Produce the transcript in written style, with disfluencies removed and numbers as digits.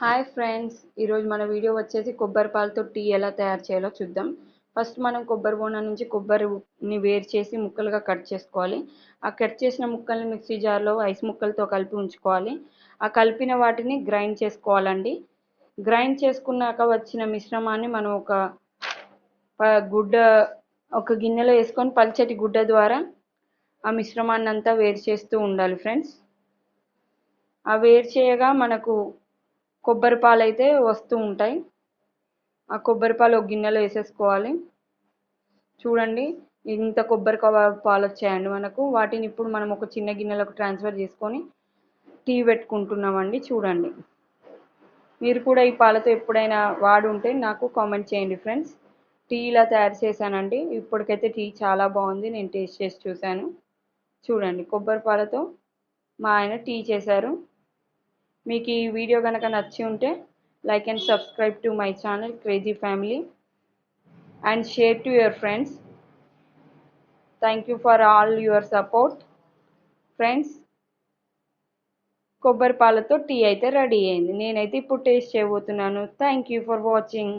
Hi friends, ఈరోజు మన video వచ్చేసి కొబ్బరి పాలతో టీ ఎలా తయారు చేయాలో చూద్దాం. ఫస్ట్ మనం కొబ్బరి బోనం నుంచి కొబ్బరిని వేరు చేసి ముక్కలుగా కట్ చేసుకోవాలి. ఆ కట్ చేసిన ముక్కల్ని మిక్సీ జార్లో ఐస్ ముక్కలతో కలిపి ఉంచుకోవాలి. ఆ కలిపిన వాటిని గ్రైండ్ చేసుకోవాలండి. గ్రైండ్ చేసుకున్నాక వచ్చిన మిశ్రమాన్ని మనం ఒక గిన్నెలో వేసుకొని పల్చటి గుడ్డ ద్వారా ఆ మిశ్రమాన్ని అంతా వేరు చేస్తూ ఉండాలి ఫ్రెండ్స్. ఆ వేరు చేయగా మనకు కొబ్బరి పాలు అయితే వస్తూ ఉంటాయి. ఆ కొబ్బరి పాలు ఒక గిన్నెలో వేసేసుకోవాలి. చూడండి, ఇంత కొబ్బరి పాలు వచ్చాయండి మనకు. వాటిని ఇప్పుడు మనం ఒక చిన్న గిన్నెలోకి ట్రాన్స్ఫర్ చేసుకొని టీ పెట్టుకుంటున్నామండి. చూడండి, మీరు కూడా ఈ పాలతో ఎప్పుడైనా వాడి ఉంటే నాకు కామెంట్ చేయండి ఫ్రెండ్స్. టీ ఇలా తయారు చేశానండి. ఇప్పటికైతే టీ చాలా బాగుంది. నేను టేస్ట్ చేసి చూశాను. చూడండి, కొబ్బరి పాలతో మా ఆయన టీ చేశారు. మీకు ఈ వీడియో కనుక నచ్చి ఉంటే like and subscribe to my channel Crazy Family and share to your friends. Thank you for all your support friends. కొబ్బరి పాలతో టీ అయితే రెడీ అయింది. నేనైతే ఇప్పుడు టేస్ట్ చేయబోతున్నాను. Thank you for watching.